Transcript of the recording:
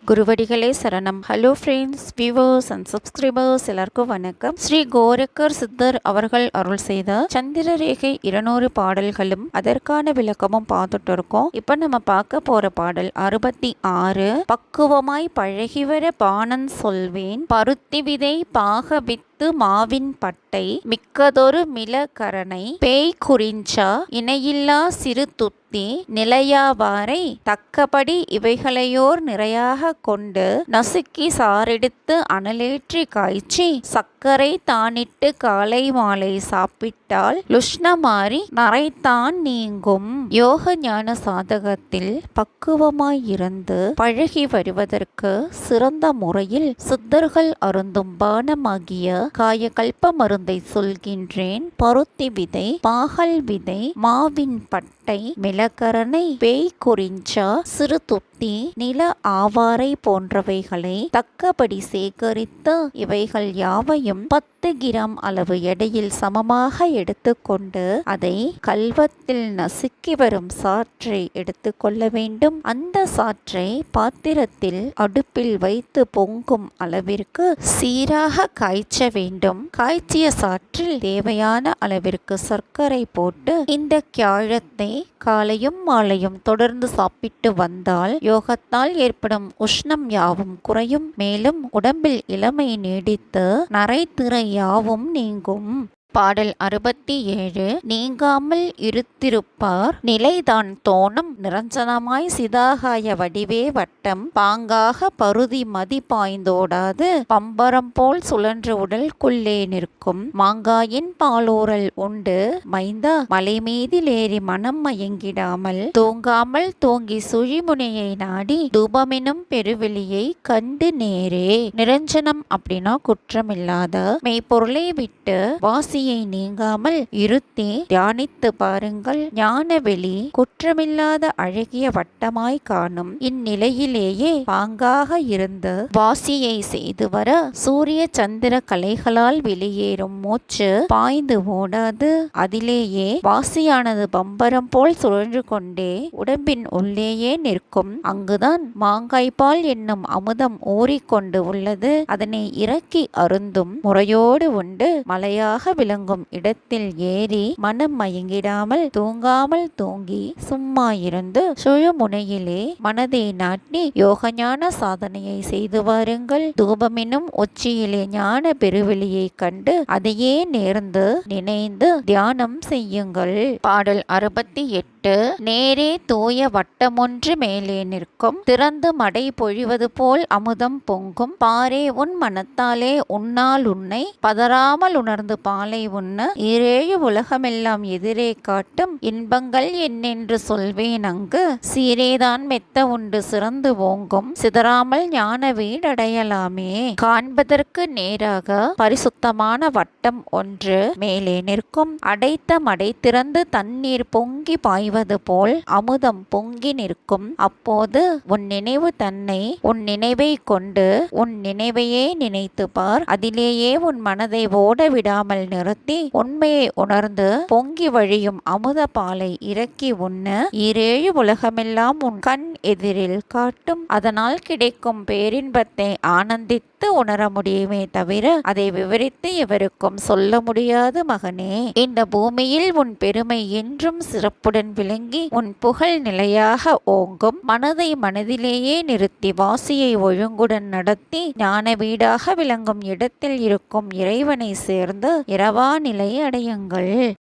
குருவடிகளே சரணம். Hello friends, viewers and subscribers எல்லாருக்கும் வணக்கம். ஸ்ரீ கோரக்கர் சித்தர் அவர்கள் அருள் செய்த சந்திரரேகை 200 பாடல்களும் அதற்கான விளக்கமும் பார்த்துட்டு இருக்கோம். இப்போ நம்ம பார்க்க போற பாடல் 66. பக்குவமாய் பழகிவர பாணன் சொல்வேன், பருத்தி விதை பாகபித்து மாவின் பட்டை மிக்கதொரு மிளகரணை பேய் குறிஞ்சா இணையில்லா சிறு துத்தி நிலையாவாரை தக்கபடி இவைகளையோர் நிறையாக கொண்டு நசுக்கி சாரெடுத்து அனலேற்றி காய்ச்சி சர்க்கரை தானிட்டு காலை மாலை சாப்பிட்டால் லுஷ்ணமாறி நரைத்தான் நீங்கும். யோக ஞான சாதகத்தில் பக்குவமாயிருந்து பழகி வருவதற்கு சிறந்த முறையில் சித்தர்கள் அருந்தும் பானமாகிய காயகல்ப மருந்தை சொல்கின்றேன். பருத்தி விதை, பாகல் விதை, மாவின் பட்டை, மிளகரணை, பேய் குறிஞ்சா, சிறு துத்தி, நில ஆவாரை போன்றவைகளை தக்கபடி சேகரித்து இவைகள் யாவையும் 10 கிராம் அளவு எடையில் சமமாக எடுத்துக்கொண்டு அதை கல்வத்தில் நசுக்கி வரும் சாற்றை எடுத்துக்கொள்ள வேண்டும். அந்த சாற்றை பாத்திரத்தில் அடுப்பில் வைத்து பொங்கும் அளவிற்கு சீராக காய்ச்ச வேண்டும். காய்ச்சிய சாற்றில் தேவையான அளவிற்கு சர்க்கரை போட்டு இந்த கியாழத்தை காலையும் மாலையும் தொடர்ந்து சாப்பிட்டு வந்தால் யோகத்தால் ஏற்படும் உஷ்ணம் யாவும் குறையும். மேலும் உடம்பில் இளமை நீடித்து நரைத்திரை யாவும் நீங்கும். பாடல் 67. நீங்காமல் இருத்திருப்பார் நிலைதான் தோணும் நிரஞ்சனமாய் சிதாகாய வடிவே வட்டம் பாங்காக பருதி மதி பாய்ந்தோடாது பம்பரம் போல் சுழன்று உடல்குள்ளே நிற்கும். மாங்காயின் பாலோரல் உண்டு மைந்தா மலைமீதிலேறி மனம் மயங்கிடாமல் தூங்காமல் தூங்கி சுழிமுனையை நாடி தூபமெனும் பெருவெளியை கண்டு நேரே. நிரஞ்சனம் அப்படின்னா குற்றமில்லாத மெய்ப்பொருளை விட்டு வாசி நீங்காமல் இருத்தி தியானித்து பாருங்கள். ஞானவெளி குற்றமில்லாத அழகிய வட்டமாய் காணும். இந்நிலையிலேயே பாங்காக இருந்து வாசியை செய்து வர சூரிய சந்திர கலைகளால் வெளியேறும் மூச்சு பாய்ந்து ஓடாது. அதிலேயே வாசியானது பம்பரம் போல் சுழன்று கொண்டே உடம்பின் உள்ளேயே நிற்கும். அங்குதான் மாங்காய்பால் என்னும் அமுதம் ஊறிக்கொண்டு உள்ளது. அதனை இறக்கி அருந்தும் முறையோடு உண்டு மலையாக விளங்கும் இடத்தில் ஏறி மனம் மயங்கிடாமல் தூங்காமல் தூங்கி சும்மா இருந்து சுழுமுனையிலே மனதை நாட்டி யோகஞான சாதனையை செய்து வாருங்கள். தூபமெனும் உச்சியிலே ஞான பெருவெளியை கண்டு அதையே நேர்ந்து நினைந்து தியானம் செய்யுங்கள். பாடல் 68. நேரே தூய வட்டமொன்று மேலே நிற்கும் திறந்து மடை பொழிவது போல் அமுதம் பொங்கும். பாரே உன் மனத்தாலே உன்னால் உன்னை பதறாமல் உணர்ந்து பாலை உண்ண ஈரேழு உலகமெல்லாம் எதிரே காட்டும் இன்பங்கள் என்னென்று சொல்வேன். அங்கு சீரேதான் மெத்த உண்டு சிறந்து ஓங்கும் சிதறாமல் ஞான வீடடையலாமே. காண்பதற்கு நேராக பரிசுத்தமான வட்டம் ஒன்று மேலே நிற்கும். அடைத்த மடை திறந்து தண்ணீர் பொங்கி பாய்வது போல் அமுதம் பொங்கி நிற்கும். அப்போது உன் நினைவு தன்னை உன் நினைவை கொண்டு உன் நினைவையே நினைத்து பார். அதிலேயே உன் மனதை ஓட விடாமல் நிறுத்தி உண்மையை உணர்ந்து பொங்கி வழியும் அமுத பாலை இறக்கி உண்ண ஈரேழு உலகமெல்லாம் உன் கண் எதிரில் காட்டும். அதனால் கிடைக்கும் பேரின்பத்தை ஆனந்தித்து உணர முடியுமே தவிர அதை விவரித்து எவருக்கும் சொல்ல முடியாது மகனே. இந்த பூமியில் உன் பெருமை என்றும் சிறப்புடன் விளங்கி உன் புகழ் நிலையாக ஓங்கும். மனதை மனதிலேயே நிறுத்தி வாசியை ஒழுங்குடன் நடத்தி ஞான வீடாக விளங்கும் இடத்தில் இருக்கும் இறைவனை சேர்ந்து இரவா நிலை அடையுங்கள்.